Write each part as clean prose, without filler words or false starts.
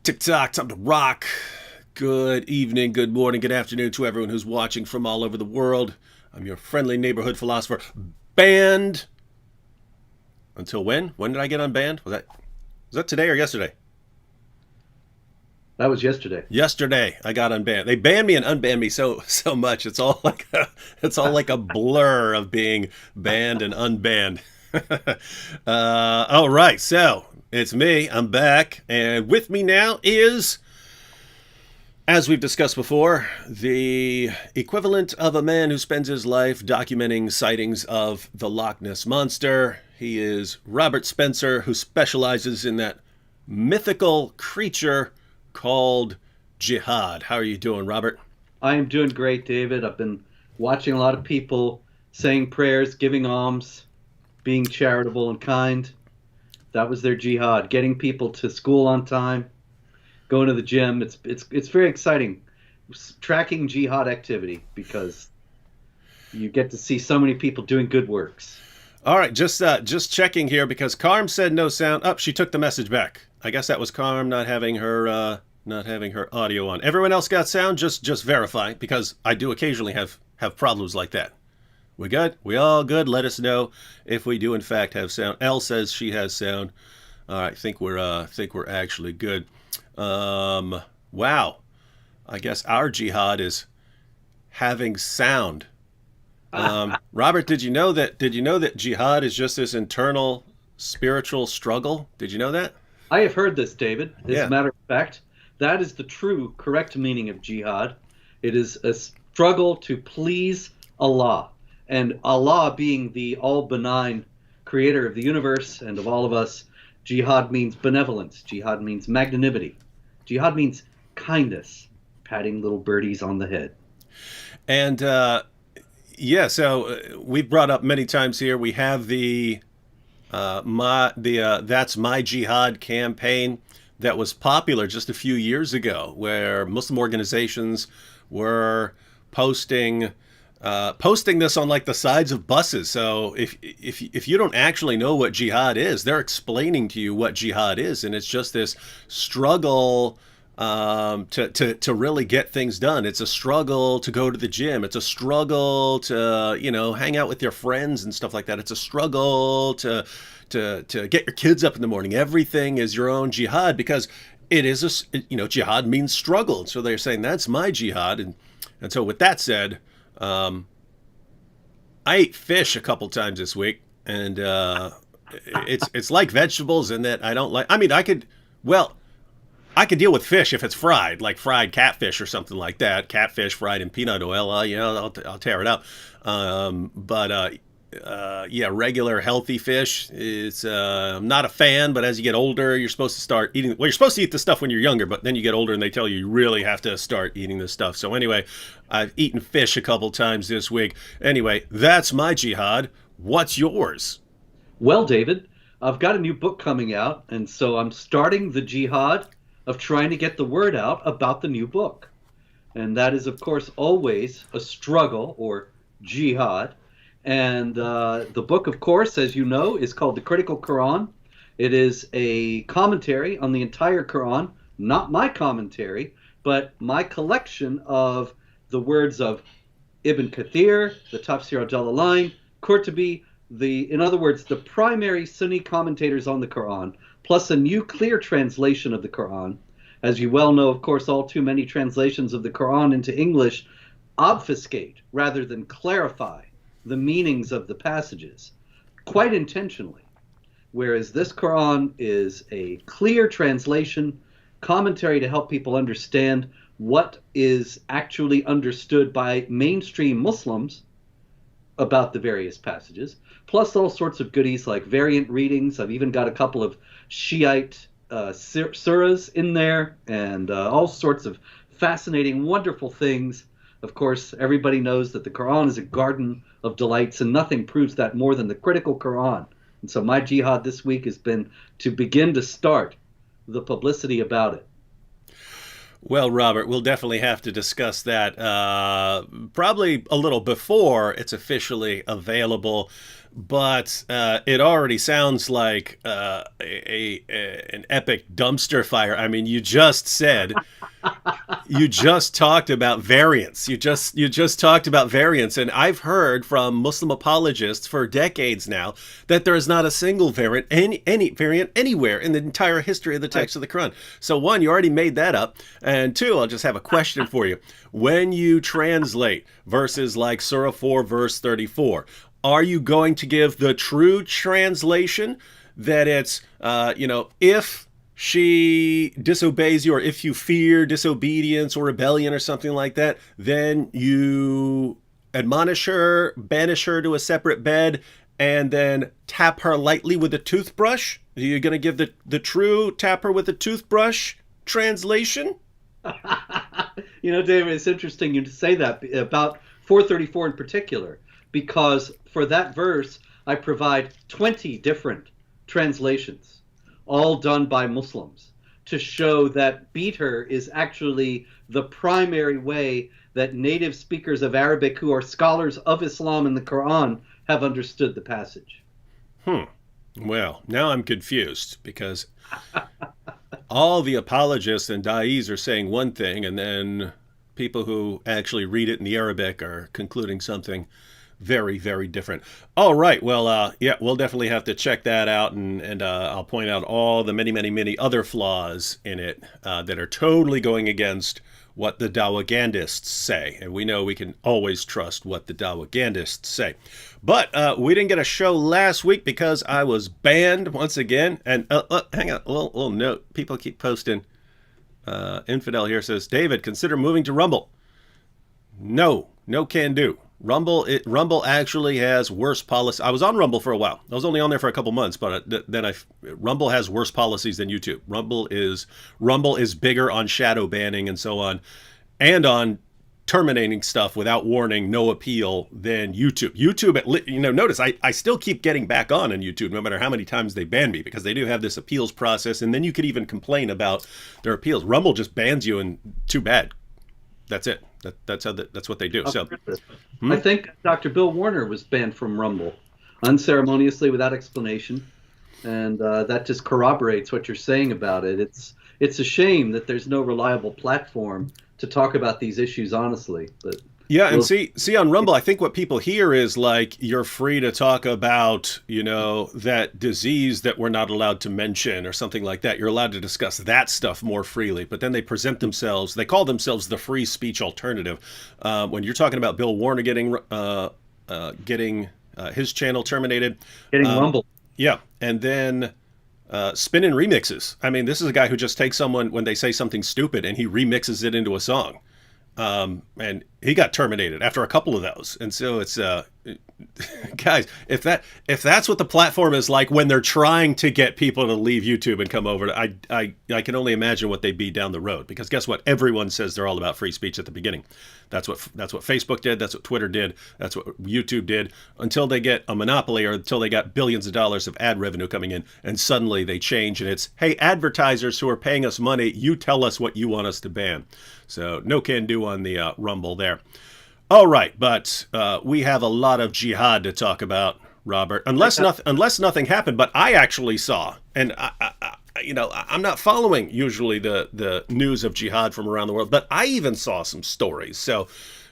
TikTok, time to rock. Good evening, good morning, good afternoon to everyone who's watching from all over the world. I'm your friendly neighborhood philosopher. Banned until when? When did I get unbanned? Was that today or yesterday? That was yesterday. Yesterday, I got unbanned. They banned me and unbanned me so much. It's all like a blur of being banned and unbanned. All right, so it's me. I'm back, and with me now is, as we've discussed before, the equivalent of a man who spends his life documenting sightings of the Loch Ness Monster. He is Robert Spencer, who specializes in that mythical creature called Jihad. How are you doing, Robert? I am doing great, David. I've been watching a lot of people saying prayers, giving alms, being charitable and kind. That was their jihad, getting people to school on time, going to the gym. It's very exciting tracking jihad activity because you get to see so many people doing good works. All right, just checking here because Carm said no sound. Up, she took the message back. I guess that was Carm not having her audio on. Everyone else got sound. Just verify because I do occasionally have problems like that. We good? We all good? Let us know if we do in fact have sound. Elle says she has sound. All right, think we're actually good. Wow. I guess our jihad is having sound. Robert, did you know that jihad is just this internal spiritual struggle? Did you know that? I have heard this, David. As a Yeah. matter of fact, that is the true, correct meaning of jihad. It is a struggle to please Allah. And Allah being the all benign creator of the universe and of all of us, jihad means benevolence. Jihad means magnanimity. Jihad means kindness, patting little birdies on the head. And yeah, so we've brought up many times here. We have the That's My Jihad campaign that was popular just a few years ago, where Muslim organizations were posting this on like the sides of buses. So if you don't actually know what jihad is, they're explaining to you what jihad is, and it's just this struggle to really get things done. It's a struggle to go to the gym. It's a struggle to hang out with your friends and stuff like that. It's a struggle to get your kids up in the morning. Everything is your own jihad because it is jihad means struggle. So they're saying that's my jihad, and so with that said, I ate fish a couple times this week, and it's like vegetables in that I don't like. I mean, I could deal with fish if it's fried, like fried catfish or something like that. Catfish fried in peanut oil, I'll tear it up. But yeah, regular healthy fish. I'm not a fan, but as you get older, you're supposed to start eating. Well, you're supposed to eat the stuff when you're younger, but then you get older and they tell you really have to start eating this stuff. So anyway, I've eaten fish a couple times this week. Anyway, that's my jihad. What's yours? Well, David, I've got a new book coming out, and so I'm starting the jihad of trying to get the word out about the new book. And that is, of course, always a struggle or jihad. And the book, of course, as you know, is called The Critical Quran. It is a commentary on the entire Quran, not my commentary, but my collection of the words of Ibn Kathir, the Tafsir al-Jalalain, Qurtubi, in other words, the primary Sunni commentators on the Quran, plus a new clear translation of the Quran. As you well know, of course, all too many translations of the Quran into English obfuscate rather than clarify the meanings of the passages, quite intentionally. Whereas this Quran is a clear translation, commentary to help people understand what is actually understood by mainstream Muslims about the various passages, plus all sorts of goodies like variant readings. I've even got a couple of Shiite surahs in there, and all sorts of fascinating, wonderful things. Of course, everybody knows that the Quran is a garden of delights, and nothing proves that more than the critical Quran. And so my jihad this week has been to begin to start the publicity about it. Well, Robert, we'll definitely have to discuss that probably a little before it's officially available. but it already sounds like an epic dumpster fire. I mean, you just talked about variants. You just talked about variants, and I've heard from Muslim apologists for decades now that there is not a single variant, any variant anywhere in the entire history of the text of the Quran. So one, you already made that up, and two, I'll just have a question for you. When you translate verses like Surah 4, verse 34, are you going to give the true translation that it's, if she disobeys you, or if you fear disobedience or rebellion or something like that, then you admonish her, banish her to a separate bed, and then tap her lightly with a toothbrush? Are you going to give the true tap her with a toothbrush translation? David, it's interesting you to say that about 434 in particular, because for that verse, I provide 20 different translations, all done by Muslims, to show that beat her is actually the primary way that native speakers of Arabic who are scholars of Islam and the Quran have understood the passage. Well, now I'm confused, because all the apologists and da'is are saying one thing, and then people who actually read it in the Arabic are concluding something very, very different. All right. Well, yeah, we'll definitely have to check that out, and I'll point out all the many, many, many other flaws in it that are totally going against what the Dawagandists say. And we know we can always trust what the Dawagandists say. But we didn't get a show last week because I was banned once again. And hang on, a little note. People keep posting. Infidel here says, David, consider moving to Rumble. No can do. Rumble actually has worse policy. I was on Rumble for a while. I was only on there for a couple months, but then Rumble has worse policies than YouTube. Rumble is bigger on shadow banning and so on, and on terminating stuff without warning, no appeal, than YouTube. Notice I still keep getting back on YouTube no matter how many times they ban me, because they do have this appeals process, and then you could even complain about their appeals. Rumble just bans you, and too bad. That's it. That's what they do. So, I think Dr. Bill Warner was banned from Rumble unceremoniously without explanation, and that just corroborates what you're saying about it. It's a shame that there's no reliable platform to talk about these issues honestly. But yeah, and see on Rumble, I think what people hear is like, you're free to talk about, that disease that we're not allowed to mention or something like that. You're allowed to discuss that stuff more freely. But then they call themselves the free speech alternative. When you're talking about Bill Warner getting his channel terminated. Getting Rumble. Yeah, and then spinning remixes. I mean, this is a guy who just takes someone when they say something stupid and he remixes it into a song. And he got terminated after a couple of those. And so it's guys, if that's what the platform is like when they're trying to get people to leave YouTube and come over, I can only imagine what they'd be down the road. Because guess what? Everyone says they're all about free speech at the beginning. That's what Facebook did. That's what Twitter did. That's what YouTube did, until they get a monopoly, or until they got billions of dollars of ad revenue coming in, and suddenly they change, and it's, hey, advertisers who are paying us money, you tell us what you want us to ban. So no can do on the Rumble there. All right, but we have a lot of jihad to talk about, Robert. Unless nothing happened, but I actually saw, and I'm not following usually the news of jihad from around the world, but I even saw some stories. So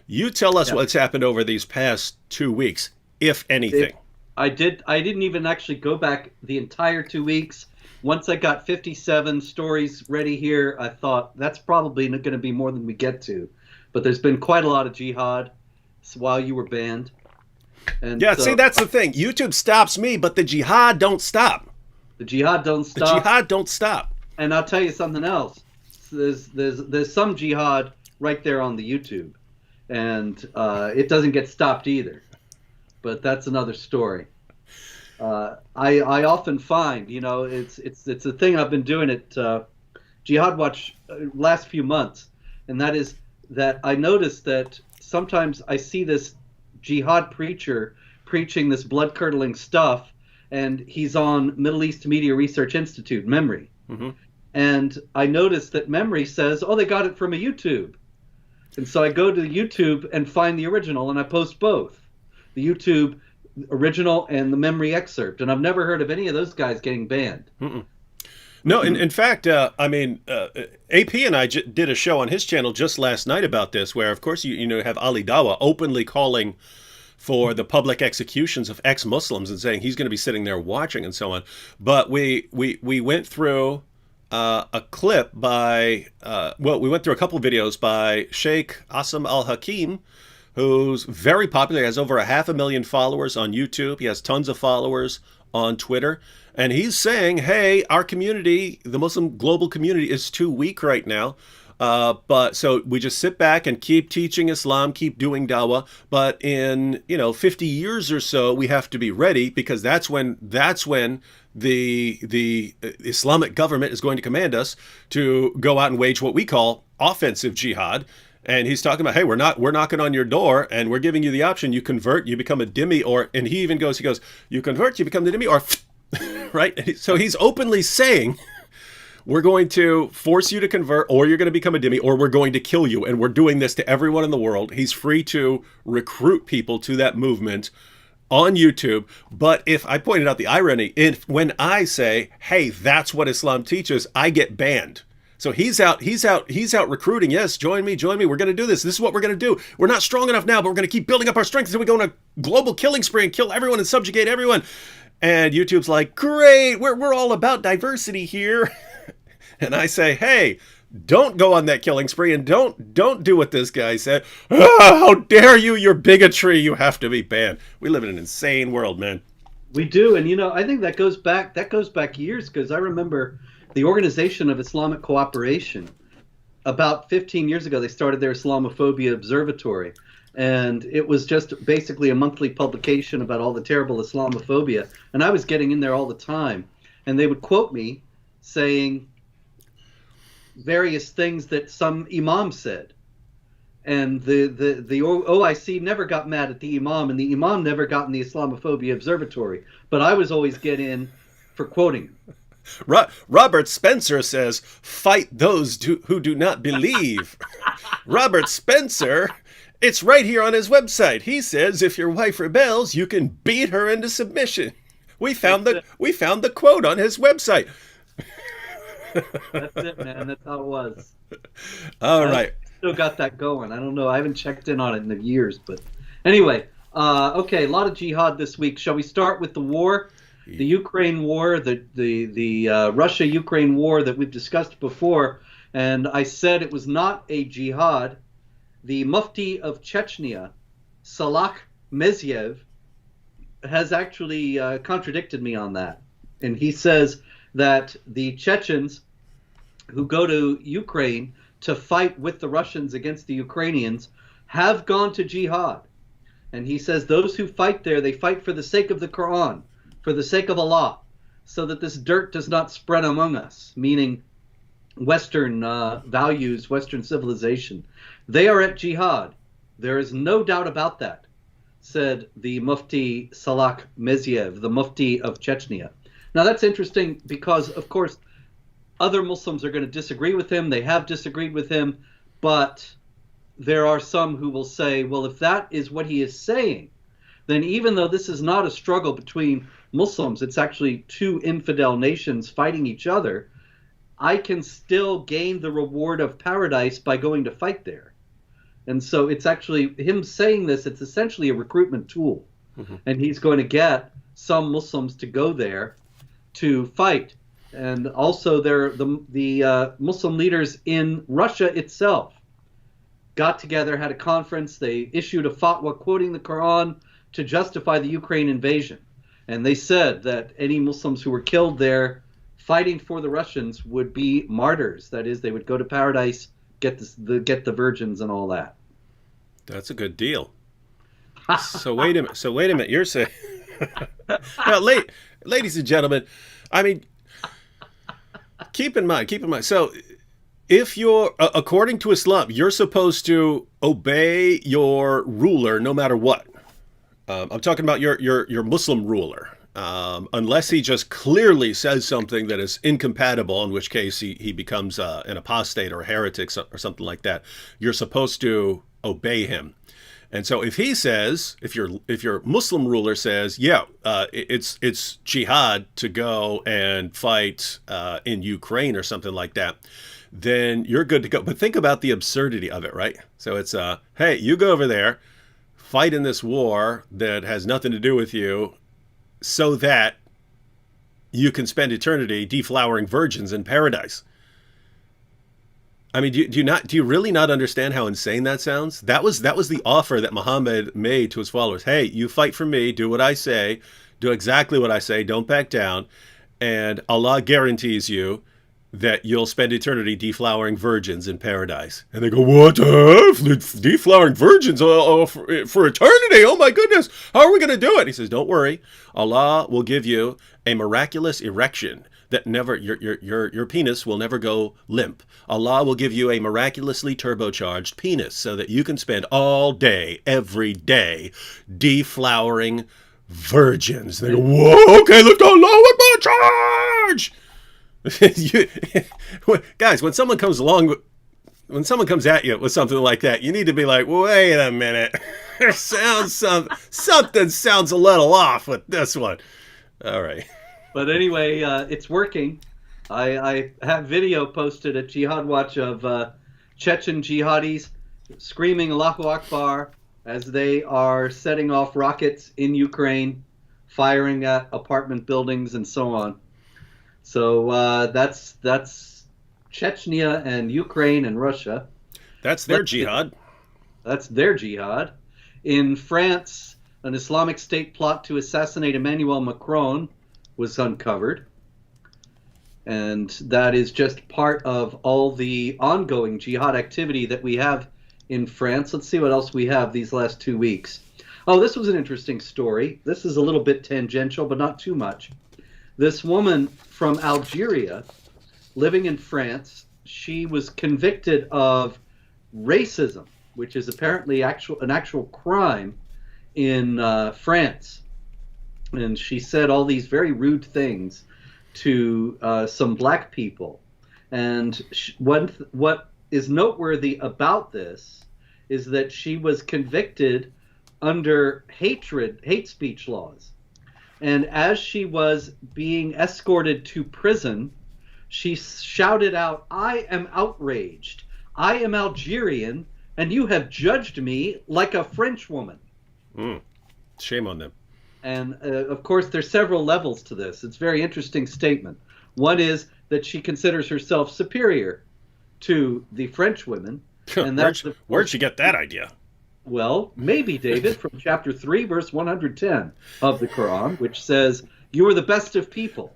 you tell us what's happened over these past 2 weeks, if anything. I didn't even actually go back the entire 2 weeks. Once I got 57 stories ready here, I thought that's probably going to be more than we get to. But there's been quite a lot of jihad while you were banned. And yeah, see, that's the thing. YouTube stops me, but the jihad don't stop. The jihad don't stop. The jihad don't stop. And I'll tell you something else. There's some jihad right there on the YouTube, and it doesn't get stopped either. But that's another story. I often find, it's a thing I've been doing at Jihad Watch last few months, and that is that I notice that sometimes I see this jihad preacher preaching this blood-curdling stuff, and he's on Middle East Media Research Institute, MEMRI. Mm-hmm. And I notice that MEMRI says, oh, they got it from a YouTube. And so I go to YouTube and find the original, and I post both. The YouTube original and the memory excerpt, and I've never heard of any of those guys getting banned. Mm-mm. No, in fact, AP and I did a show on his channel just last night about this, where, of course, you have Ali Dawa openly calling for the public executions of ex-Muslims and saying he's going to be sitting there watching and so on. But we went through a clip by, we went through a couple of videos by Sheikh Asim al-Hakim, who's very popular. He has over 500,000 followers on YouTube. He has tons of followers on Twitter. And he's saying, hey, our community, the Muslim global community, is too weak right now. But so we just sit back and keep teaching Islam, keep doing dawah. But in 50 years or so, we have to be ready, because that's when the Islamic government is going to command us to go out and wage what we call offensive jihad. And he's talking about, hey, we're knocking on your door, and we're giving you the option. You convert, you become a dhimmi, and he goes, you convert, you become the dhimmi, or right? So he's openly saying, we're going to force you to convert, or you're going to become a dhimmi, or we're going to kill you. And we're doing this to everyone in the world. He's free to recruit people to that movement on YouTube. But if I pointed out the irony, when I say, hey, that's what Islam teaches, I get banned. So he's out recruiting. Yes, join me. We're going to do this. This is what we're going to do. We're not strong enough now, but we're going to keep building up our strength until we go on a global killing spree and kill everyone and subjugate everyone. And YouTube's like, great, we're all about diversity here. And I say, hey, don't go on that killing spree, and don't do what this guy said. How dare you? Your bigotry. You have to be banned. We live in an insane world, man. We do, and I think that goes back years, because I remember the Organization of Islamic Cooperation. About 15 years ago, they started their Islamophobia Observatory. And it was just basically a monthly publication about all the terrible Islamophobia. And I was getting in there all the time. And they would quote me saying various things that some imam said. And the OIC never got mad at the imam, and the imam never got in the Islamophobia Observatory. But I was always get in for quoting him. Robert Spencer says, fight those who do not believe. Robert Spencer, it's right here on his website. He says, if your wife rebels, you can beat her into submission. We found the quote on his website. That's it, man. That's how it was. All right. Still got that going. I don't know. I haven't checked in on it in years, but anyway. Okay, a lot of jihad this week. Shall we start with the war? The Ukraine war, the Russia-Ukraine war that we've discussed before, and I said it was not a jihad. The Mufti of Chechnya, Salak Mezyev, has actually contradicted me on that. And he says that the Chechens who go to Ukraine to fight with the Russians against the Ukrainians have gone to jihad. And he says those who fight there, they fight for the sake of the Quran, for the sake of Allah, so that this dirt does not spread among us, meaning Western values, Western civilization. They are at jihad. There is no doubt about that, said the Mufti Salak Mezyev, the Mufti of Chechnya. Now that's interesting because, of course, other Muslims are going to disagree with him. They have disagreed with him, but there are some who will say, well, if that is what he is saying, then even though this is not a struggle between Muslims, it's actually two infidel nations fighting each other, I can still gain the reward of paradise by going to fight there. And so it's actually him saying this, it's essentially a recruitment tool. Mm-hmm. And he's going to get some Muslims to go there to fight. And also the Muslim leaders in Russia itself got together, had a conference. They issued a fatwa quoting the Quran to justify the Ukraine invasion. And they said that any Muslims who were killed there fighting for the Russians would be martyrs. That is, they would go to paradise, get the virgins and all that. That's a good deal. So wait a minute. You're saying, now, ladies and gentlemen, I mean, keep in mind. So, if you're, according to Islam, you're supposed to obey your ruler no matter what. I'm talking about your Muslim ruler, unless he just clearly says something that is incompatible, in which case he becomes an apostate or a heretic or something like that. You're supposed to obey him. And so if he says, if your Muslim ruler says, yeah, it's jihad to go and fight in Ukraine or something like that, then you're good to go. But think about the absurdity of it, right? So it's, hey, you go over there, fight in this war that has nothing to do with you, so that you can spend eternity deflowering virgins in paradise. I mean, do you really not understand how insane that sounds? That was the offer that Muhammad made to his followers. Hey, you fight for me, do what I say, do exactly what I say, don't back down, and Allah guarantees you that you'll spend eternity deflowering virgins in paradise. And they go, what? Deflowering virgins for eternity? Oh my goodness, how are we going to do it? He says, don't worry, Allah will give you a miraculous erection that never your penis will never go limp. Allah will give you a miraculously turbocharged penis so that you can spend all day, every day, deflowering virgins. They go, whoa, okay, let's go, Allahu Akbar, charge! Guys, when someone comes at you with something like that, you need to be like, wait a minute, something sounds a little off with this one. All right. But anyway, it's working. I have video posted at Jihad Watch of Chechen jihadis screaming Allahu Akbar as they are setting off rockets in Ukraine, firing at apartment buildings and so on. So that's Chechnya and Ukraine and Russia. That's their jihad. That's their jihad. In France, an Islamic State plot to assassinate Emmanuel Macron was uncovered. And that is just part of all the ongoing jihad activity that we have in France. Let's see what else we have these last 2 weeks. Oh, this was an interesting story. This is a little bit tangential, but not too much. This woman from Algeria living in France, she was convicted of racism, which is apparently an actual crime in France. And she said all these very rude things to some black people. And what is noteworthy about this is that she was convicted under hate speech laws. And as she was being escorted to prison, she shouted out, "I am outraged. I am Algerian, and you have judged me like a French woman." Shame on them. And of course, there's several levels to this. It's a very interesting statement. One is that she considers herself superior to the French women. And where'd she get that idea? Well, maybe, David, from chapter 3, verse 110 of the Quran, which says, "You are the best of people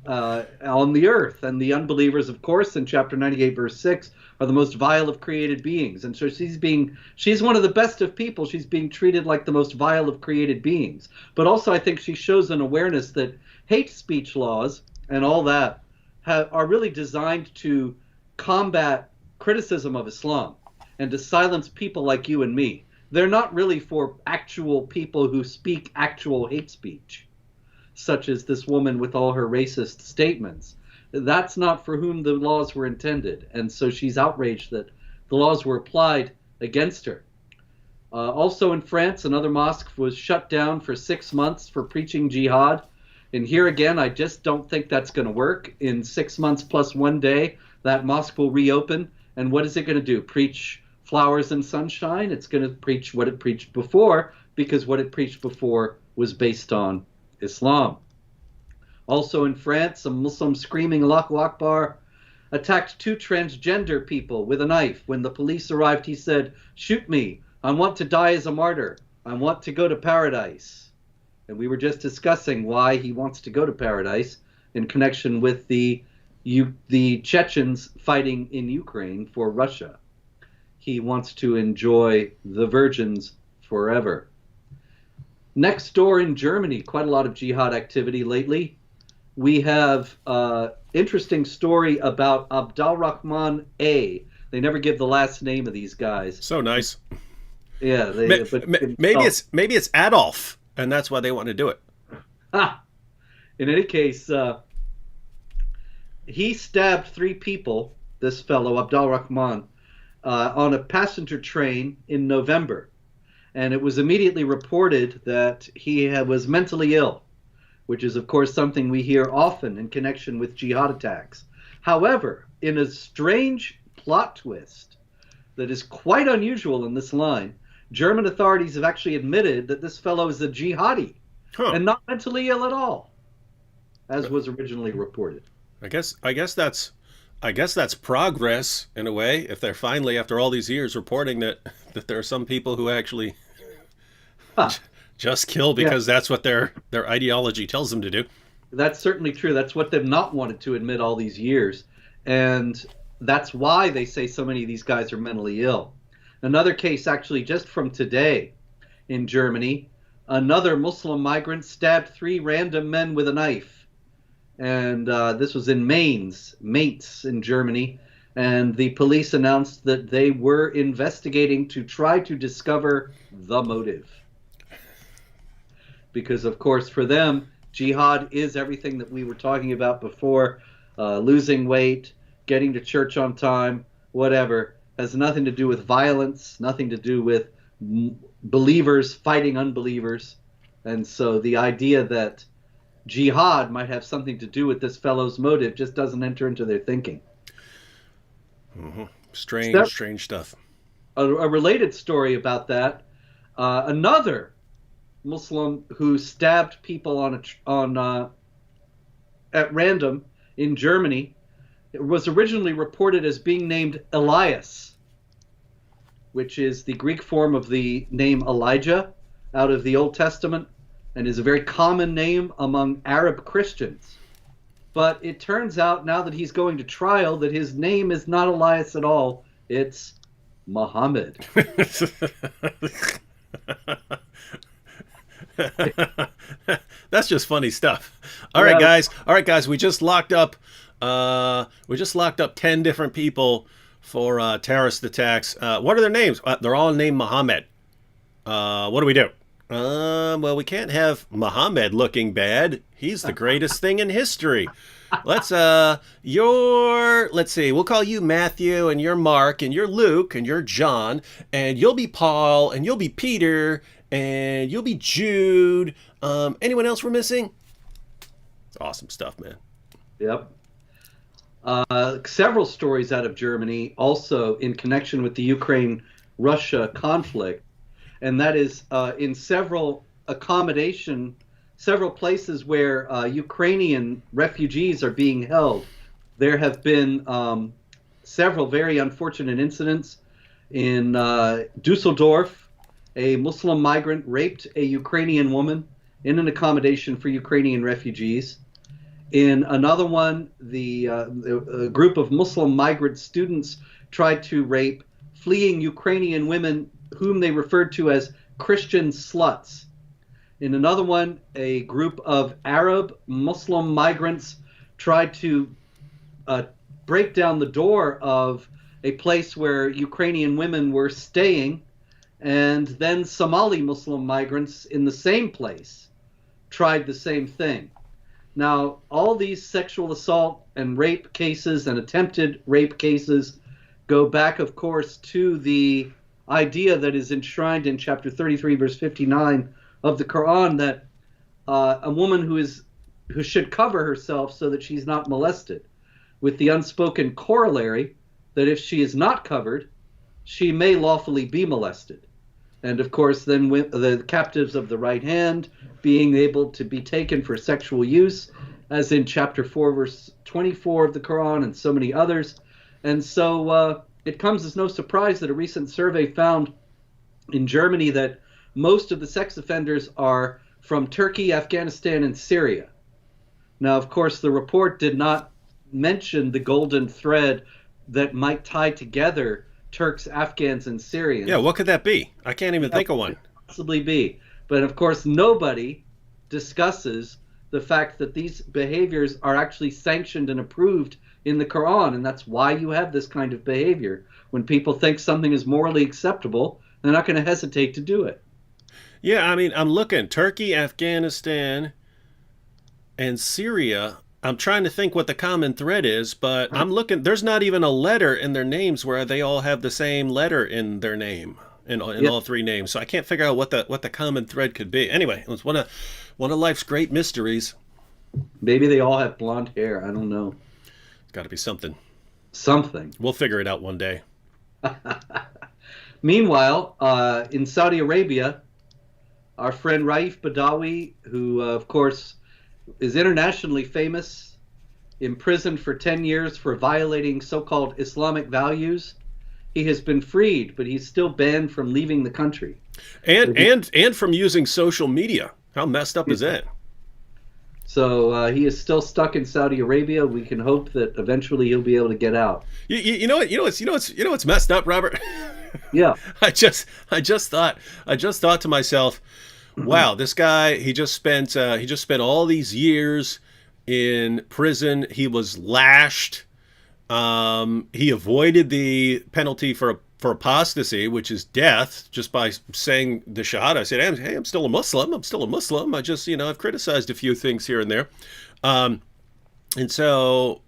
on the earth." And the unbelievers, of course, in chapter 98, verse 6, are the most vile of created beings. And so she's one of the best of people. She's being treated like the most vile of created beings. But also, I think she shows an awareness that hate speech laws and all that are really designed to combat criticism of Islam and to silence people like you and me. They're not really for actual people who speak actual hate speech, such as this woman with all her racist statements. That's not for whom the laws were intended. And so she's outraged that the laws were applied against her. Also in France, another mosque was shut down for 6 months for preaching jihad. And here again, I just don't think that's going to work. In 6 months plus 1 day, that mosque will reopen. And what is it going to do? Preach flowers and sunshine? It's going to preach what it preached before, because what it preached before was based on Islam. Also in France, a Muslim screaming Allahu Akbar attacked 2 transgender people with a knife. When the police arrived, he said, "Shoot me. I want to die as a martyr. I want to go to paradise." And we were just discussing why he wants to go to paradise in connection with the Chechens fighting in Ukraine for Russia. He wants to enjoy the virgins forever. Next door in Germany, quite a lot of jihad activity lately. We have an interesting story about Abdalrahman A. They never give the last name of these guys. So nice. Yeah. Maybe it's Adolf, and that's why they want to do it. In any case, he stabbed 3 people, this fellow, Abdalrahman, on a passenger train in November. and it was immediately reported that was mentally ill, which is, of course, something we hear often in connection with jihad attacks. However, in a strange plot twist that is quite unusual in this line, German authorities have actually admitted that this fellow is a jihadi and not mentally ill at all, as was originally reported. I guess that's progress in a way. If they're finally, after all these years, reporting that there are some people who actually just kill because that's what their ideology tells them to do. That's certainly true. That's what they've not wanted to admit all these years, and that's why they say so many of these guys are mentally ill. Another case, actually, just from today in Germany, another Muslim migrant stabbed 3 random men with a knife. And this was in Mainz in Germany. And the police announced that they were investigating to try to discover the motive. Because, of course, for them, jihad is everything that we were talking about before. Losing weight, getting to church on time, whatever. Has nothing to do with violence, nothing to do with believers fighting unbelievers. And so the idea that jihad might have something to do with this fellow's motive just doesn't enter into their thinking. Mm-hmm. Strange stuff. A related story about that, another Muslim who stabbed people at random in Germany, it was originally reported as being named Elias, which is the Greek form of the name Elijah out of the Old Testament, and is a very common name among Arab Christians. But it turns out, now that he's going to trial, that his name is not Elias at all. It's Muhammad. That's just funny stuff. All right, guys. We just locked up 10 different people for terrorist attacks. What are their names? They're all named Muhammad. What do we do? Well, we can't have Muhammad looking bad. He's the greatest thing in history. Let's see, we'll call you Matthew, and you're Mark, and you're Luke, and you're John, and you'll be Paul, and you'll be Peter, and you'll be Jude. Anyone else we're missing? It's awesome stuff, man. Yep. Several stories out of Germany also in connection with the Ukraine-Russia conflict, and that is in several places where Ukrainian refugees are being held. There have been several very unfortunate incidents. In Dusseldorf, a Muslim migrant raped a Ukrainian woman in an accommodation for Ukrainian refugees. In another one, a group of Muslim migrant students tried to rape fleeing Ukrainian women whom they referred to as Christian sluts. In another one, a group of Arab Muslim migrants tried to break down the door of a place where Ukrainian women were staying, and then Somali Muslim migrants in the same place tried the same thing. Now, all these sexual assault and rape cases and attempted rape cases go back, of course, to the idea that is enshrined in chapter 33, verse 59 of the Quran, that a woman who should cover herself so that she's not molested, with the unspoken corollary that if she is not covered, she may lawfully be molested. And of course, then the captives of the right hand being able to be taken for sexual use, as in chapter 4, verse 24 of the Quran, and so many others. And so it comes as no surprise that a recent survey found in Germany that most of the sex offenders are from Turkey, Afghanistan, and Syria. Now, of course, the report did not mention the golden thread that might tie together Turks, Afghans, and Syrians. Yeah, what could that be? I can't even think of one. Possibly be. But of course, nobody discusses the fact that these behaviors are actually sanctioned and approved in the Quran, and that's why you have this kind of behavior. When people think something is morally acceptable, they're not going to hesitate to do it. Yeah, I mean, I'm looking. Turkey, Afghanistan, and Syria. I'm trying to think what the common thread is, but I'm looking. There's not even a letter in their names where they all have the same letter in their name. in Yeah, all three names. So I can't figure out what the common thread could be. Anyway, it was one of life's great mysteries. maybe they all have blonde hair. I don't know. It's got to be something. Something. We'll figure it out one day. Meanwhile, in Saudi Arabia, our friend Raif Badawi, who, of course, is internationally famous, imprisoned for 10 years for violating so-called Islamic values. He has been freed, but he's still banned from leaving the country. And from using social media. How messed up is that? So he is still stuck in Saudi Arabia. We can hope that eventually he'll be able to get out. You know what? What's messed up, Robert? Yeah. I just thought to myself, wow, this guy, he just spent all these years in prison. He was lashed. He avoided the penalty for apostasy, which is death, just by saying the Shahada. I said, hey, I'm still a Muslim. I'm still a Muslim. I just, I've criticized a few things here and there. And so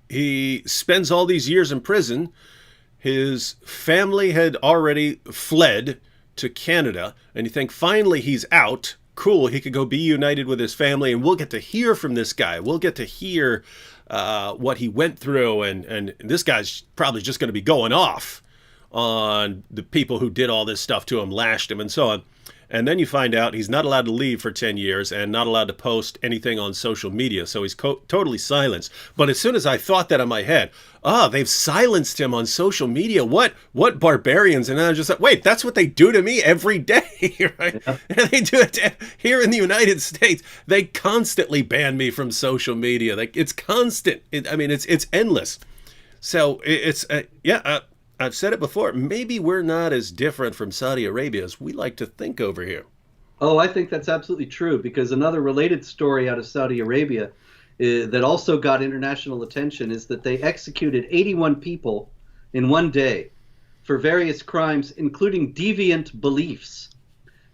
he spends all these years in prison. His family had already fled to Canada, and you think finally he's out. Cool, he could go be united with his family, and we'll get to hear from this guy. We'll get to hear what he went through, and this guy's probably just going to be going off on the people who did all this stuff to him, lashed him, and so on. And then you find out he's not allowed to leave for 10 years and not allowed to post anything on social media. So he's totally silenced. But as soon as I thought that in my head, they've silenced him on social media. What barbarians? And then I just thought, wait, that's what they do to me every day, right? Yeah. And they do it here in the United States. They constantly ban me from social media. Like, it's constant. It's endless. So I've said it before, maybe we're not as different from Saudi Arabia as we like to think over here. Oh, I think that's absolutely true, because another related story out of Saudi Arabia that also got international attention is that they executed 81 people in one day for various crimes, including deviant beliefs.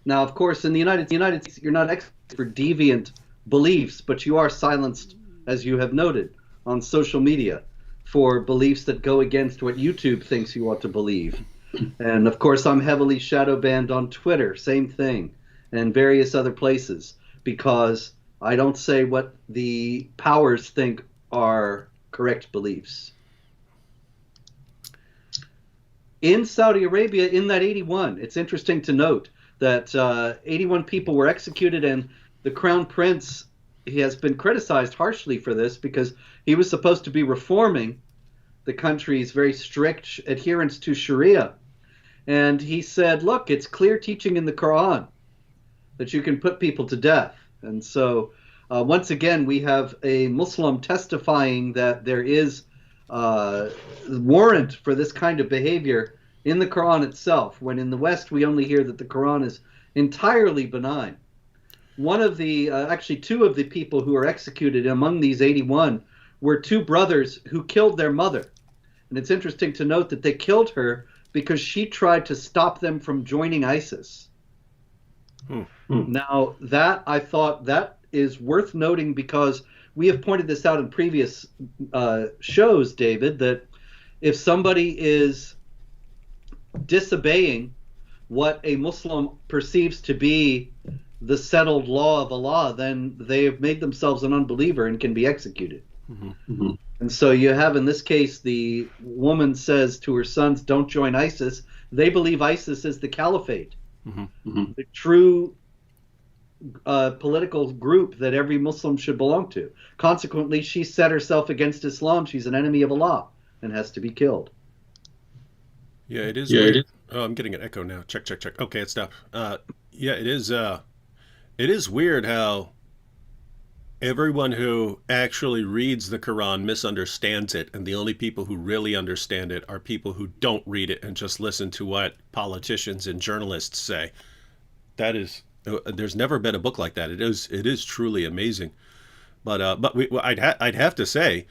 Now, of course, in the United States, you're not executed for deviant beliefs, but you are silenced, as you have noted, on social media for beliefs that go against what YouTube thinks you ought to believe. And of course, I'm heavily shadow banned on Twitter, same thing, and various other places, because I don't say what the powers think are correct beliefs. In Saudi Arabia, in that 81, it's interesting to note that 81 people were executed, and the Crown Prince, he has been criticized harshly for this because he was supposed to be reforming the country's very strict adherence to Sharia. And he said, look, it's clear teaching in the Quran that you can put people to death. And so once again, we have a Muslim testifying that there is warrant for this kind of behavior in the Quran itself, when in the West we only hear that the Quran is entirely benign. One of the, actually two of the people who were executed among these 81 were two brothers who killed their mother. And it's interesting to note that they killed her because she tried to stop them from joining ISIS. Now, that, I thought, that is worth noting, because we have pointed this out in previous shows, David, that if somebody is disobeying what a Muslim perceives to be the settled law of Allah, then they have made themselves an unbeliever and can be executed. Mm-hmm. And so you have, in this case, the woman says to her sons, don't join ISIS. They believe ISIS is the caliphate, the true political group that every Muslim should belong to. Consequently, she set herself against Islam. She's an enemy of Allah and has to be killed. Yeah, it is. Weird. Oh, I'm getting an echo now. Check. Okay, it stopped. Yeah, it is. It is weird how everyone who actually reads the Quran misunderstands it, and the only people who really understand it are people who don't read it and just listen to what politicians and journalists say. That is, there's never been a book like that. It is truly amazing. But I'd have to say,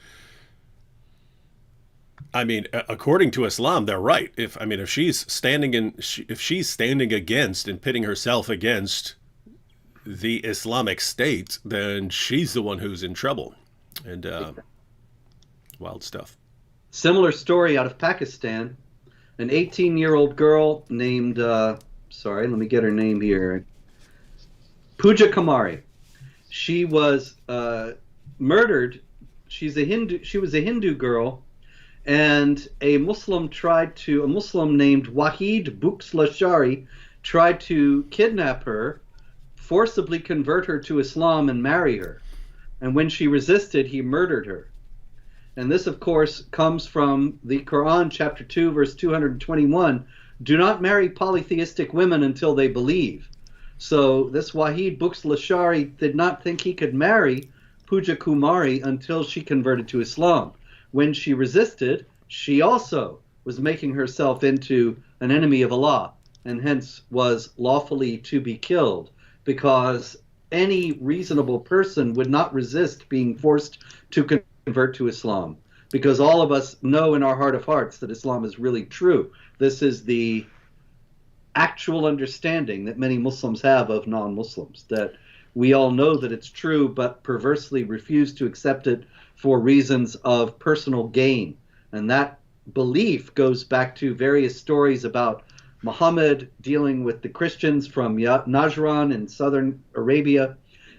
I mean, according to Islam, they're right. If she's standing against and pitting herself against the Islamic State, then she's the one who's in trouble. And wild stuff. Similar story out of Pakistan. an 18-year-old girl named, sorry, let me get her name here, Pooja Kumari. She was murdered. She's a Hindu. She was a Hindu girl, and a Muslim named Wahid Buxlashari tried to kidnap her, forcibly convert her to Islam, and marry her. And when she resisted, he murdered her. And this, of course, comes from the Quran, chapter 2, verse 221. Do not marry polytheistic women until they believe. So this Wahid Buxlashari did not think he could marry Pooja Kumari until she converted to Islam. When she resisted, she also was making herself into an enemy of Allah, and hence was lawfully to be killed, because any reasonable person would not resist being forced to convert to Islam, because all of us know in our heart of hearts that Islam is really true. This is the actual understanding that many Muslims have of non-Muslims, that we all know that it's true, but perversely refuse to accept it for reasons of personal gain. And that belief goes back to various stories about Muhammad dealing with the Christians from Najran in southern Arabia,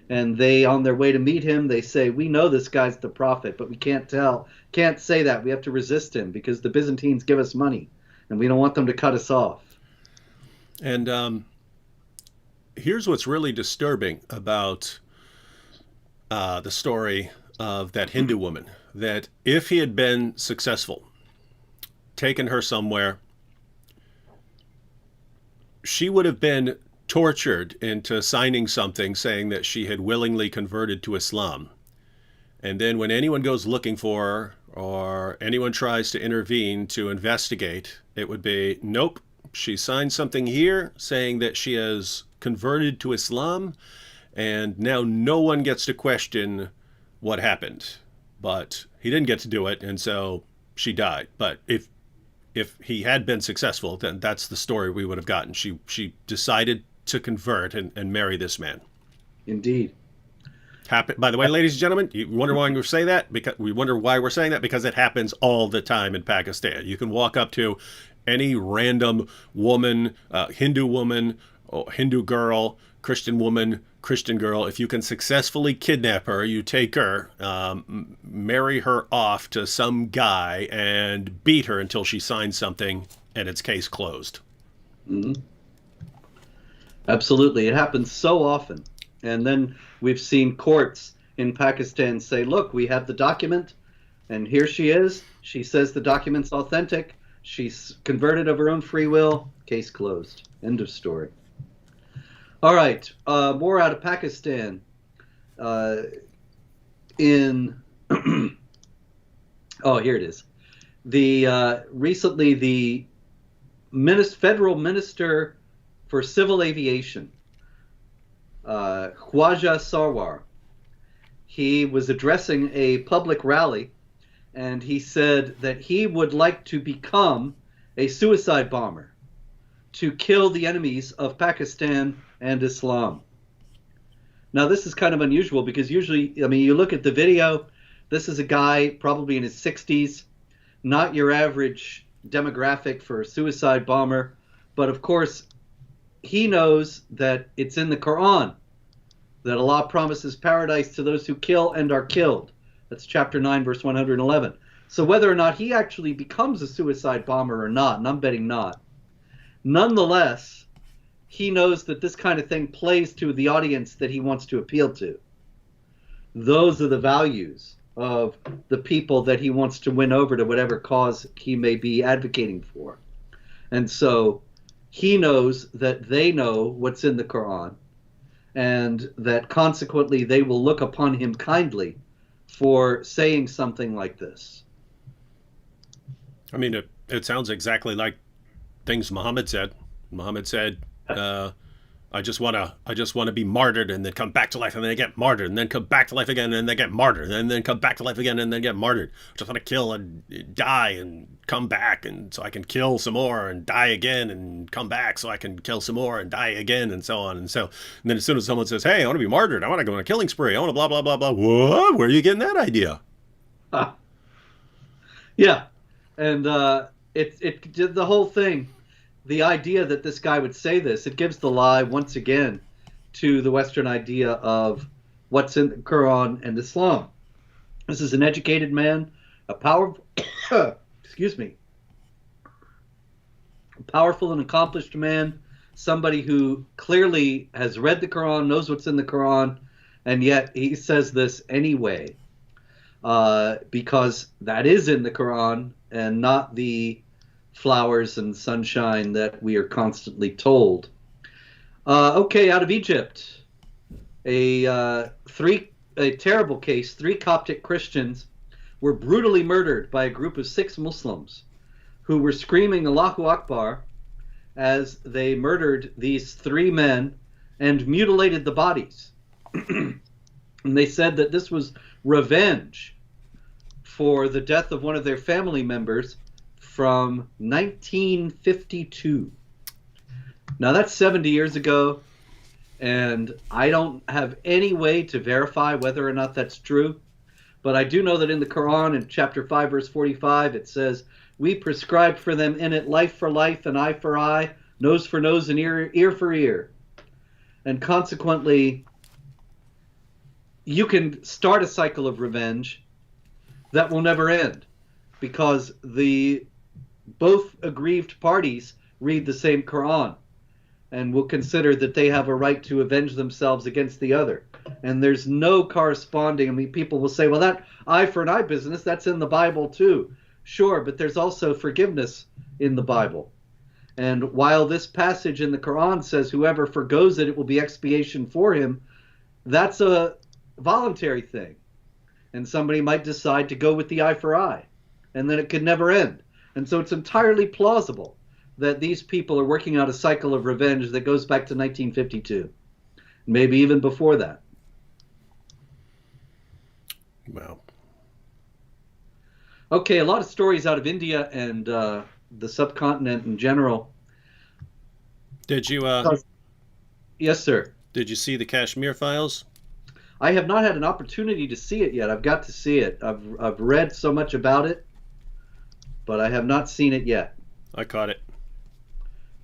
and they, on their way to meet him, they say, we know this guy's the prophet, but we can't say that. We have to resist him because the Byzantines give us money, and we don't want them to cut us off. And here's what's really disturbing about the story of that Hindu woman, that if he had been successful, taken her somewhere, she would have been tortured into signing something saying that she had willingly converted to Islam. And then when anyone goes looking for her or anyone tries to intervene to investigate, it would be, nope, she signed something here saying that she has converted to Islam, and now no one gets to question what happened. But he didn't get to do it, and so she died. But if he had been successful, then that's the story we would have gotten. She decided to convert and marry this man. Indeed. By the way, ladies and gentlemen, you wonder why we say that? Because we wonder why we're saying that, because it happens all the time in Pakistan. You can walk up to any random woman, Hindu woman, or Hindu girl, Christian woman, Christian girl. If you can successfully kidnap her, you take her, marry her off to some guy, and beat her until she signs something, and it's case closed. Mm-hmm. Absolutely. It happens so often. And then we've seen courts in Pakistan say, look, we have the document, and here she is. She says the document's authentic. She's converted of her own free will. Case closed. End of story. All right. More out of Pakistan. Oh, here it is. Recently, the federal minister for civil aviation, Khwaja Sarwar, he was addressing a public rally, and he said that he would like to become a suicide bomber to kill the enemies of Pakistan and Islam. Now, this is kind of unusual because usually, I mean, you look at the video, this is a guy probably in his 60s, not your average demographic for a suicide bomber, but of course, he knows that it's in the Quran that Allah promises paradise to those who kill and are killed. That's chapter 9, verse 111. So whether or not he actually becomes a suicide bomber or not, and I'm betting not, nonetheless, he knows that this kind of thing plays to the audience that he wants to appeal to. Those are the values of the people that he wants to win over to whatever cause he may be advocating for. And so he knows that they know what's in the Quran, and that consequently they will look upon him kindly for saying something like this. I mean, it sounds exactly like things Muhammad said. Muhammad said, I just want to be martyred and then come back to life, and then I get martyred, and then come back to life again, and then get martyred, and then come back to life again, and then get martyred. I just want to kill and die and come back, and so I can kill some more and die again and come back so I can kill some more and die again, and so on. And then as soon as someone says, hey, I want to be martyred, I want to go on a killing spree, I want to blah, blah, blah, blah. What? Where are you getting that idea? Yeah. And the whole thing, the idea that this guy would say this, it gives the lie once again to the Western idea of what's in the Quran and Islam. This is an educated man, a powerful, excuse me, a powerful and accomplished man, somebody who clearly has read the Quran, knows what's in the Quran, and yet he says this anyway, because that is in the Quran and not the flowers and sunshine that we are constantly told. Okay, out of Egypt, a terrible case. 3 Coptic Christians were brutally murdered by a group of 6 Muslims who were screaming Allahu Akbar as they murdered these 3 men and mutilated the bodies. And they said that this was revenge for the death of one of their family members from 1952. Now that's 70 years ago, and I don't have any way to verify whether or not that's true, but I do know that in the Quran, in chapter 5, verse 45, it says, "We prescribed for them in it life for life and eye for eye, nose for nose and ear for ear." And consequently, you can start a cycle of revenge that will never end, because both aggrieved parties read the same Quran and will consider that they have a right to avenge themselves against the other. And there's no corresponding. I mean, people will say, well, that eye for an eye business, that's in the Bible too. Sure, but there's also forgiveness in the Bible. And while this passage in the Quran says whoever forgoes it, it will be expiation for him, that's a voluntary thing. And somebody might decide to go with the eye for eye, and then it could never end. And so it's entirely plausible that these people are working out a cycle of revenge that goes back to 1952, maybe even before that. Wow. Okay, a lot of stories out of India and the subcontinent in general. Did you Yes, sir. did you see the Kashmir Files? I have not had an opportunity to see it yet. I've got to see it. I've read so much about it, but I have not seen it yet. I caught it.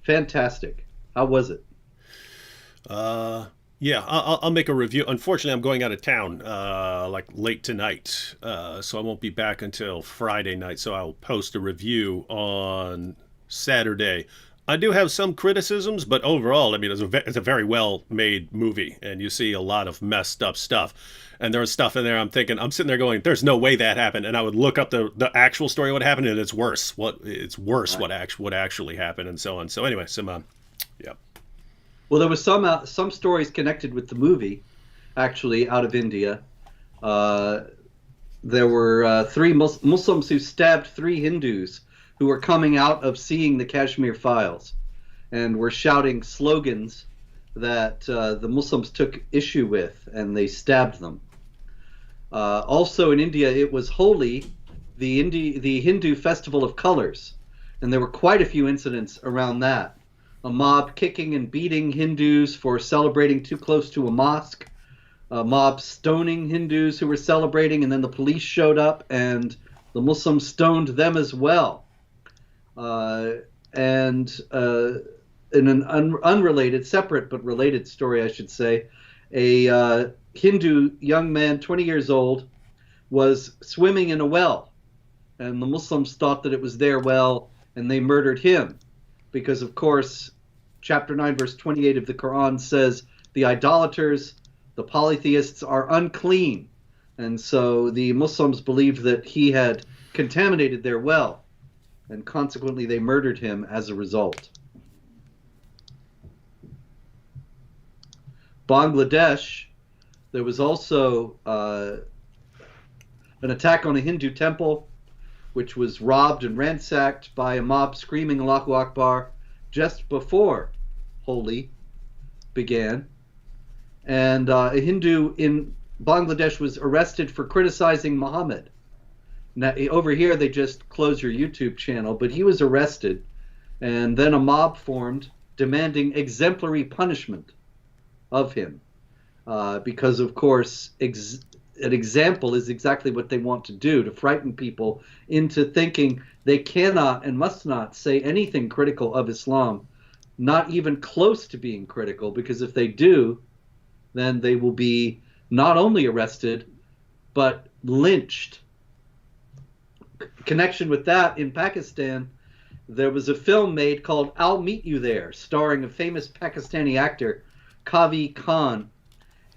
Fantastic. How was it? Yeah, I'll make a review. Unfortunately, I'm going out of town like late tonight, so I won't be back until Friday night. So I'll post a review on Saturday. I do have some criticisms, but overall, I mean, it's a very well-made movie, and you see a lot of messed up stuff. And there was stuff in there I'm sitting there going, there's no way that happened. And I would look up the actual story, what happened, and it's worse. It's worse Right. what actually happened, and so on. So anyway, yeah. Well, there was some stories connected with the movie, actually, out of India. There were 3 Muslims who stabbed 3 Hindus who were coming out of seeing the Kashmir Files and were shouting slogans that the Muslims took issue with, and they stabbed them. Also in India, it was Holi, the Hindu festival of colors, and there were quite a few incidents around that. A mob kicking and beating Hindus for celebrating too close to a mosque, a mob stoning Hindus who were celebrating, and then the police showed up and the Muslims stoned them as well. And in an unrelated, separate but related story, I should say, a Hindu young man, 20 years old, was swimming in a well, and the Muslims thought that it was their well, and they murdered him because, of course, chapter 9, verse 28 of the Quran says the idolaters, the polytheists, are unclean. And so the Muslims believed that he had contaminated their well, and consequently they murdered him as a result. Bangladesh, there was also an attack on a Hindu temple, which was robbed and ransacked by a mob screaming Allahu Akbar just before Holi began. And a Hindu in Bangladesh was arrested for criticizing Muhammad. Now, over here, they just close your YouTube channel, but he was arrested, and then a mob formed demanding exemplary punishment of him because, of course, an example is exactly what they want to do, to frighten people into thinking they cannot and must not say anything critical of Islam, not even close to being critical, because if they do, then they will be not only arrested, but lynched. Connection with that, in Pakistan, there was a film made called I'll Meet You There, starring a famous Pakistani actor, Kavi Khan.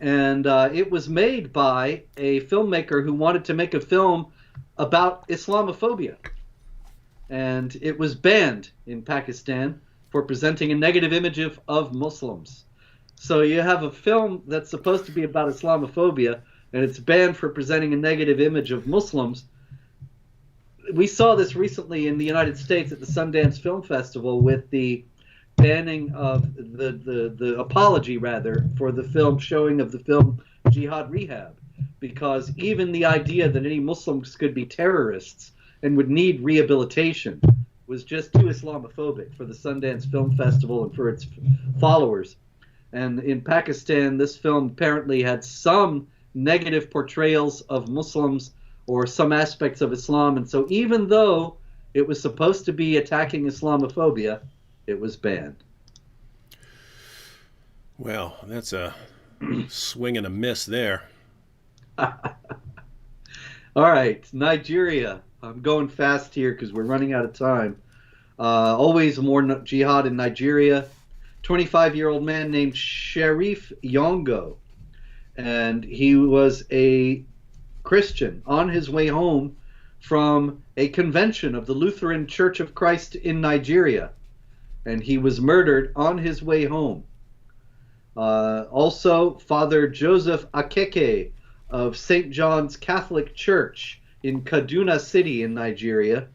And it was made by a filmmaker who wanted to make a film about Islamophobia. And it was banned in Pakistan for presenting a negative image of Muslims. So you have a film that's supposed to be about Islamophobia, and it's banned for presenting a negative image of Muslims. We saw this recently in the United States at the Sundance Film Festival with the banning of the apology, rather, for the film showing of the film Jihad Rehab, because even the idea that any Muslims could be terrorists and would need rehabilitation was just too Islamophobic for the Sundance Film Festival and for its followers. And in Pakistan, this film apparently had some negative portrayals of Muslims or some aspects of Islam, and so even though it was supposed to be attacking Islamophobia, it was banned. Well, that's a swing and a miss there. All right, Nigeria. I'm going fast here because we're running out of time. Always more jihad in Nigeria. 25-year-old man named Sharif Yongo, and he was a Christian on his way home from a convention of the Lutheran Church of Christ in Nigeria, and he was murdered on his way home. Also, Father Joseph Akeke of St. John's Catholic Church in Kaduna City in Nigeria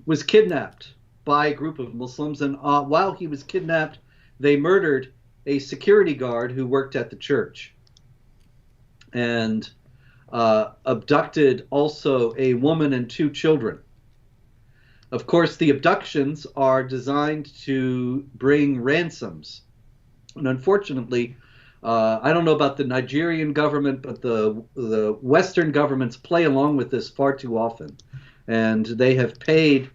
was kidnapped by a group of Muslims, and while he was kidnapped, they murdered a security guard who worked at the church, and abducted also a woman and 2 children. Of course, the abductions are designed to bring ransoms. And unfortunately, I don't know about the Nigerian government, but the Western governments play along with this far too often. And they have paid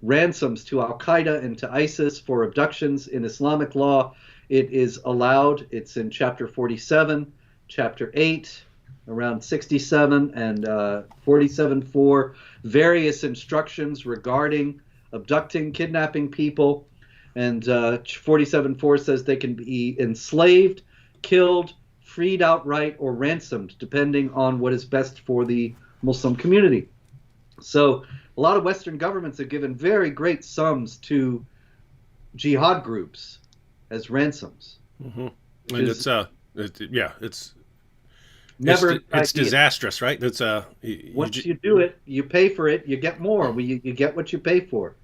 ransoms to Al-Qaeda and to ISIS for abductions. In Islamic law, it is allowed. It's in Chapter 47, Chapter 8, around 67, and 47.4, various instructions regarding abducting, kidnapping people. And 47.4 says they can be enslaved, killed, freed outright, or ransomed, depending on what is best for the Muslim community. So a lot of Western governments have given very great sums to jihad groups as ransoms. Mm-hmm. And it's never it's disastrous, right? It's once you do it, you pay for it, you get more. You get what you pay for.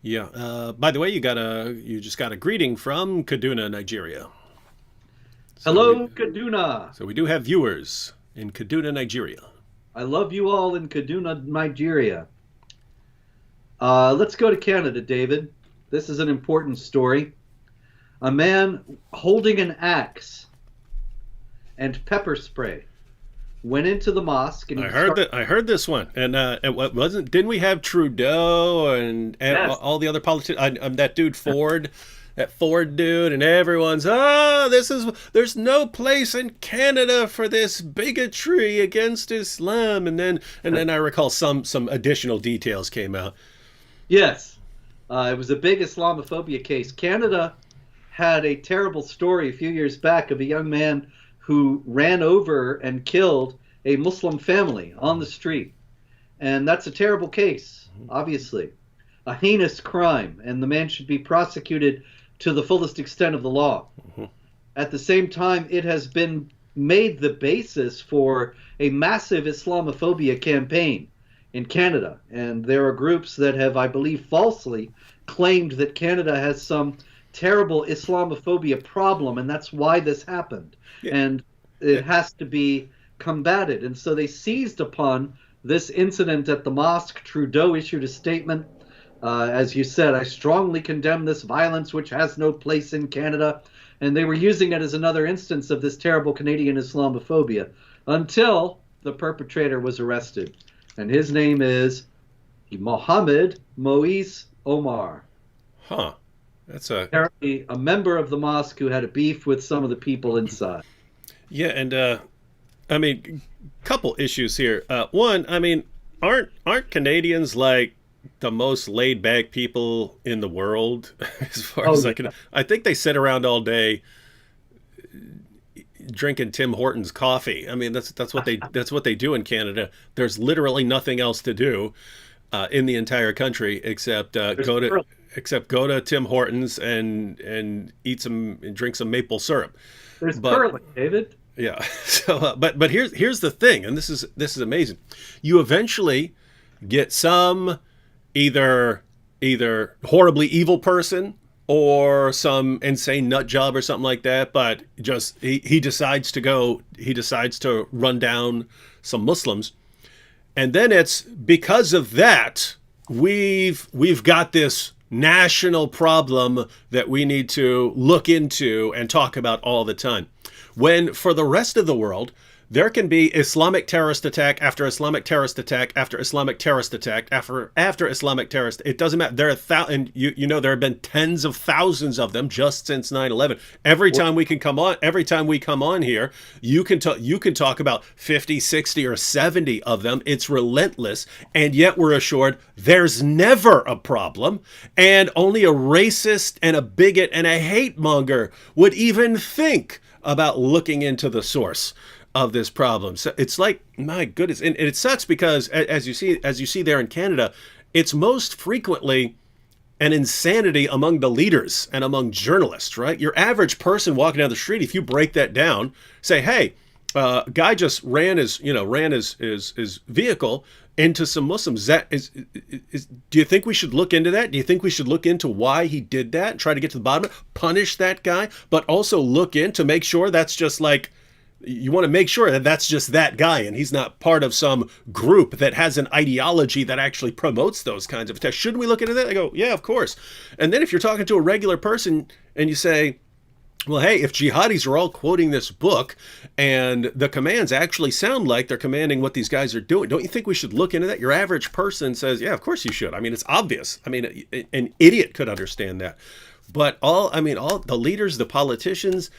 Yeah. By the way, you just got a greeting from Kaduna, Nigeria. Hello, Kaduna. So we do have viewers in Kaduna, Nigeria. I love you all in Kaduna, Nigeria. Let's go to Canada, David. This is an important story. A man holding an axe and pepper spray went into the mosque. And I heard this one, and what wasn't? Didn't we have Trudeau and Yes. all the other politicians? That dude Ford, that Ford dude, and everyone's there's no place in Canada for this bigotry against Islam, and then I recall some additional details came out. Yes, it was a big Islamophobia case. Canada had a terrible story a few years back of a young man who ran over and killed a Muslim family on the street. And that's a terrible case, obviously. A heinous crime, and the man should be prosecuted to the fullest extent of the law. Mm-hmm. At the same time, it has been made the basis for a massive Islamophobia campaign in Canada. And there are groups that have, I believe, falsely claimed that Canada has some terrible Islamophobia problem, and that's why this happened. Yeah. And it has to be combated. And so they seized upon this incident at the mosque. Trudeau issued a statement. As you said, I strongly condemn this violence, which has no place in Canada. And they were using it as another instance of this terrible Canadian Islamophobia until the perpetrator was arrested, and his name is Mohammed Moise Omar. Huh. That's a Apparently, a member of the mosque who had a beef with some of the people inside. Yeah, and I mean, couple issues here. One, I mean, aren't Canadians like the most laid back people in the world as far Oh, as I yeah. can? I think they sit around all day drinking Tim Hortons coffee. I mean, that's what they do in Canada. There's literally nothing else to do in the entire country except There's go to curly. Tim Hortons and eat some and drink some maple syrup. There's But curling, David. yeah, so but here's the thing, and this is amazing. You eventually get some either horribly evil person or some insane nut job or something like that, but just he decides to run down some Muslims, and then it's because of that we've got this national problem that we need to look into and talk about all the time. When for the rest of the world, there can be Islamic terrorist attack after Islamic terrorist attack after Islamic terrorist attack after Islamic terrorist. It doesn't matter. There are and you know there have been tens of thousands of them just since 9/11. Every time we come on here, you can talk about 50, 60 or 70 of them. It's relentless, and yet we're assured there's never a problem, and only a racist and a bigot and a hate monger would even think about looking into the source of this problem. So it's like, my goodness, and it sucks because as you see there in Canada, it's most frequently an insanity among the leaders and among journalists, right? Your average person walking down the street, if you break that down, say, hey, guy just ran his vehicle into some Muslims. Do you think we should look into that? Do you think we should look into why he did that and try to get to the bottom of it, punish that guy, but also look in to make sure that's just like, you want to make sure that that's just that guy and he's not part of some group that has an ideology that actually promotes those kinds of attacks. Shouldn't we look into that? I go, yeah, of course. And then if you're talking to a regular person and you say, well, hey, if jihadis are all quoting this book and the commands actually sound like they're commanding what these guys are doing, don't you think we should look into that? Your average person says, yeah, of course you should. I mean, it's obvious. I mean, an idiot could understand that. But all the leaders, the politicians,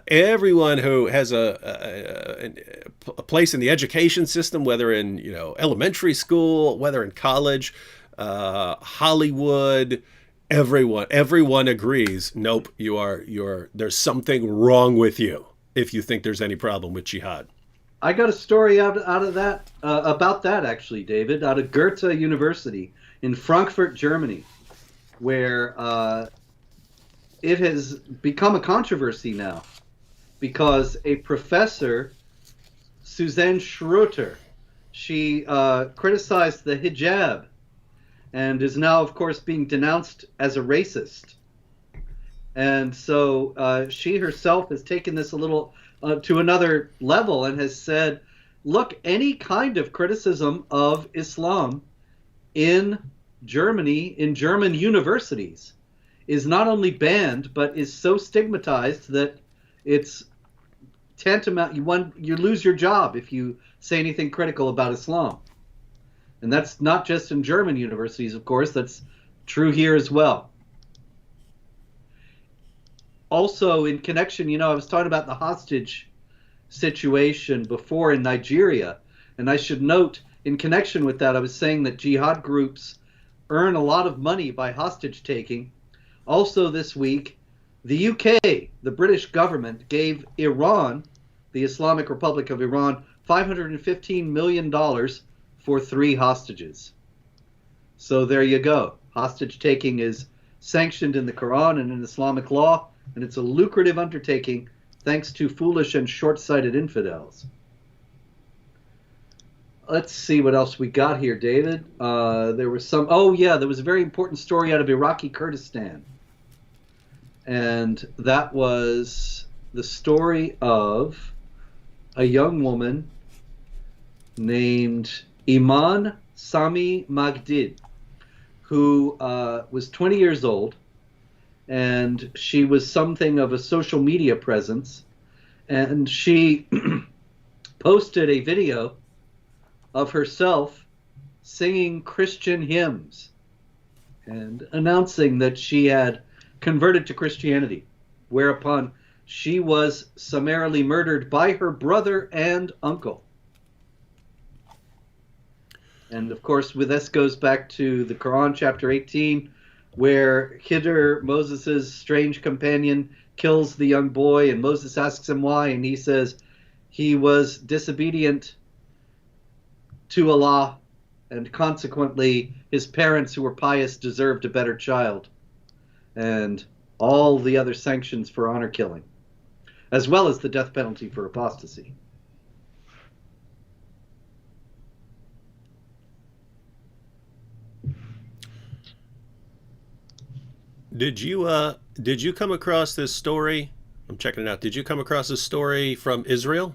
everyone who has a place in the education system, whether in elementary school, whether in college, Hollywood, everyone agrees. Nope, there's something wrong with you if you think there's any problem with jihad. I got a story out of that about that actually, David, out of Goethe University in Frankfurt, Germany, where it has become a controversy now because a professor, Suzanne Schroeter, she criticized the hijab and is now, of course, being denounced as a racist. And so she herself has taken this a little to another level and has said, look, any kind of criticism of Islam in Germany, in German universities, is not only banned, but is so stigmatized that it's tantamount, you lose your job if you say anything critical about Islam. And that's not just in German universities, of course, that's true here as well. Also, in connection, I was talking about the hostage situation before in Nigeria, and I should note, in connection with that, I was saying that jihad groups earn a lot of money by hostage taking. Also this week, the UK, the British government, gave Iran, the Islamic Republic of Iran, $515 million for 3 hostages. So there you go. Hostage taking is sanctioned in the Quran and in Islamic law, and it's a lucrative undertaking thanks to foolish and short-sighted infidels. Let's see what else we got here, David. There was there was a very important story out of Iraqi Kurdistan. And that was the story of a young woman named Iman Sami Magdid, who was 20 years old, and she was something of a social media presence, and she posted a video of herself singing Christian hymns and announcing that she had converted to Christianity, whereupon she was summarily murdered by her brother and uncle. And of course, this goes back to the Quran, chapter 18, where Khidr, Moses' strange companion, kills the young boy, and Moses asks him why, and he says he was disobedient to Allah, and consequently his parents, who were pious, deserved a better child. And all the other sanctions for honor killing, as well as the death penalty for apostasy. Did you come across this story? I'm checking it out. Did you come across this story from Israel?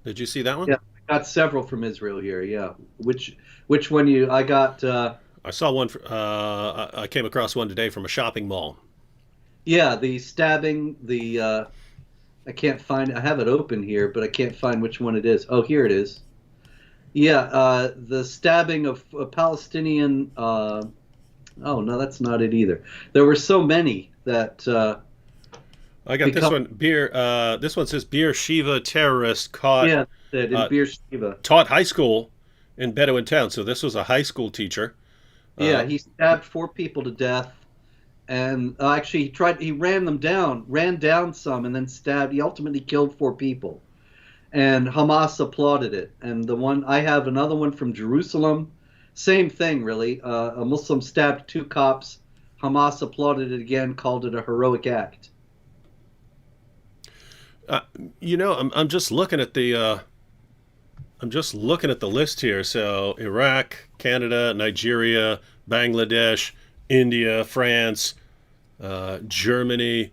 Did you see that one? Yeah, I got several from Israel here. Yeah, which one you? I got. I saw one. I came across one today from a shopping mall. Yeah, the stabbing. I can't find. I have it open here, but I can't find which one it is. Oh, here it is. Yeah, the stabbing of a Palestinian. Oh no, that's not it either. There were so many that. I got this one. This one says Beer Shiva terrorist caught. Yeah, in Beer Shiva. Taught high school in Bedouin town. So this was a high school teacher. Yeah, he stabbed 4 people to death, and actually he ran down some, and then stabbed. He ultimately killed 4 people, and Hamas applauded it. And I have another one from Jerusalem. Same thing, really. A Muslim stabbed 2 cops. Hamas applauded it again, called it a heroic act. I'm just looking at the. I'm just looking at the list here. So Iraq, Canada, Nigeria, Bangladesh, India, France, Germany,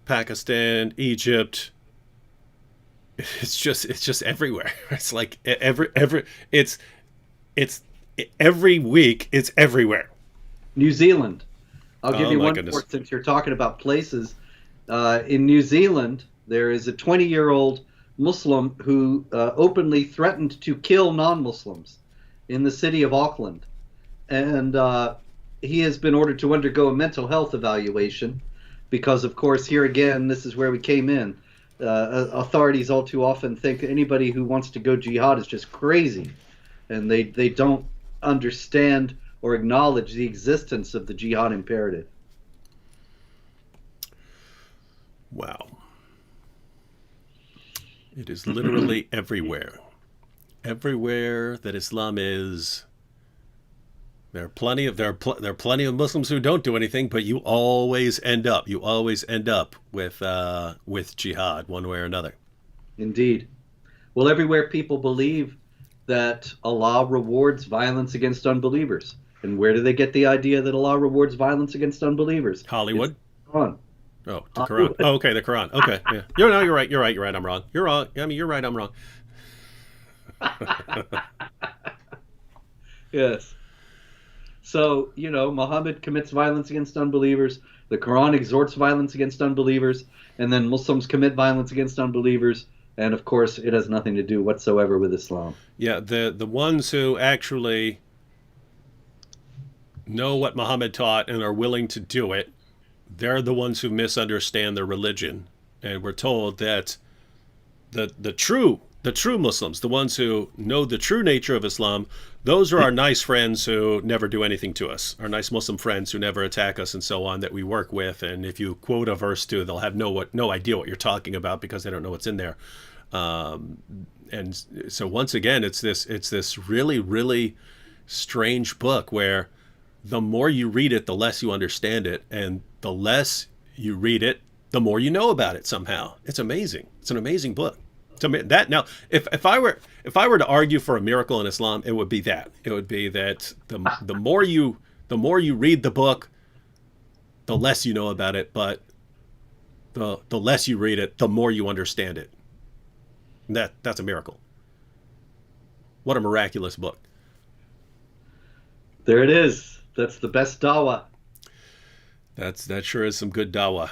Pakistan, Egypt. It's just everywhere. It's like it's every week. It's everywhere. New Zealand. I'll give you one goodness. more, since you're talking about places. In New Zealand, there is a 20-year-old Muslim who openly threatened to kill non-Muslims in the city of Auckland. And he has been ordered to undergo a mental health evaluation because, of course, here again, this is where we came in. Authorities all too often think anybody who wants to go jihad is just crazy. And they don't understand or acknowledge the existence of the jihad imperative. Wow. It is literally everywhere. Everywhere that Islam is, there are plenty of Muslims who don't do anything, but you always end up with jihad one way or another. Indeed. Well, everywhere people believe that Allah rewards violence against unbelievers. And where do they get the idea that Allah rewards violence against unbelievers? Hollywood. It's Quran. Oh, the Quran. Oh, okay, the Quran. Okay, yeah. You're right. You're right. I'm wrong. You're wrong. I mean, you're right. I'm wrong. Yes. So, Muhammad commits violence against unbelievers. The Quran exhorts violence against unbelievers. And then Muslims commit violence against unbelievers. And, of course, it has nothing to do whatsoever with Islam. Yeah, the ones who actually know what Muhammad taught and are willing to do it, they're the ones who misunderstand their religion. And we're told that the true Muslims, the ones who know the true nature of Islam, those are our nice friends who never do anything to us, our nice Muslim friends who never attack us and so on, that we work with. And if you quote a verse to, they'll have no idea what you're talking about because they don't know what's in there. And so once again, it's this really, really strange book where the more you read it, the less you understand it, and the less you read it, the more you know about it somehow. It's amazing. It's an amazing book. That now, if I were to argue for a miracle in Islam, it would be that. It would be that the more you read the book, the less you know about it, but the less you read it, the more you understand it. That's a miracle. What a miraculous book. There it is. That's the best dawah. That sure is some good dawah.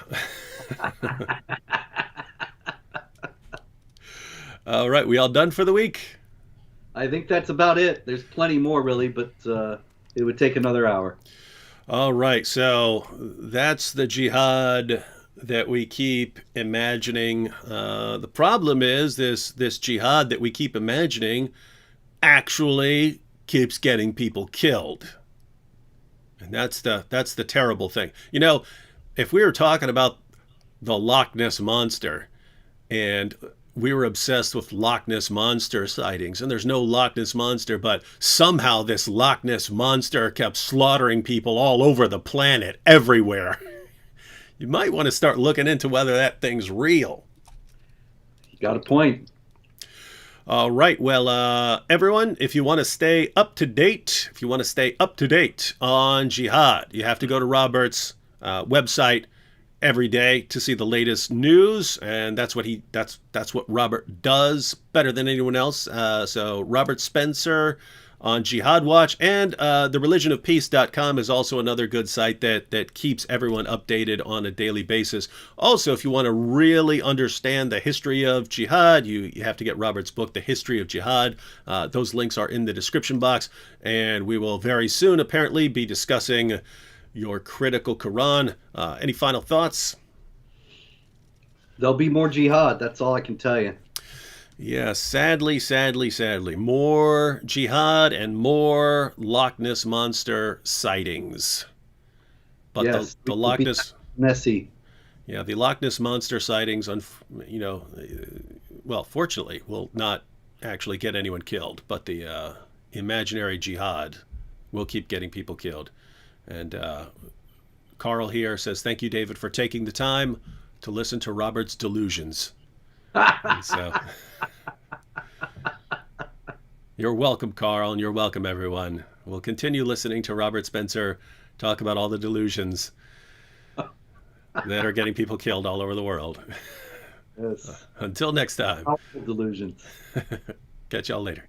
All right, we all done for the week? I think that's about it. There's plenty more, really, but it would take another hour. All right, so that's the jihad that we keep imagining. The problem is this jihad that we keep imagining actually keeps getting people killed, and that's the terrible thing. If we were talking about the Loch Ness monster and we were obsessed with Loch Ness monster sightings, and there's no Loch Ness monster, but somehow this Loch Ness monster kept slaughtering people all over the planet, everywhere. You might want to start looking into whether that thing's real. You got a point. All right. Well, everyone, if you want to stay up to date, on jihad, you have to go to Robert's website every day to see the latest news, and that's what Robert does better than anyone else. So Robert Spencer on Jihad Watch, and thereligionofpeace.com is also another good site that keeps everyone updated on a daily basis. Also, if you want to really understand the history of jihad, you have to get Robert's book, The History of Jihad. Those links are in the description box, and we will very soon apparently be discussing your critical Quran. Any final thoughts? There'll be more jihad. That's all I can tell you. Yeah, sadly, sadly, sadly. More jihad and more Loch Ness monster sightings. But Yes, the it will Loch be Ness, messy. yeah, the Loch Ness monster sightings, well, fortunately, will not actually get anyone killed. But the imaginary jihad will keep getting people killed. And Carl here says, "Thank you, David, for taking the time to listen to Robert's delusions." And so, you're welcome, Carl, and you're welcome, everyone. We'll continue listening to Robert Spencer talk about all the delusions that are getting people killed all over the world. Yes. Until next time, Powerful delusions. catch y'all later.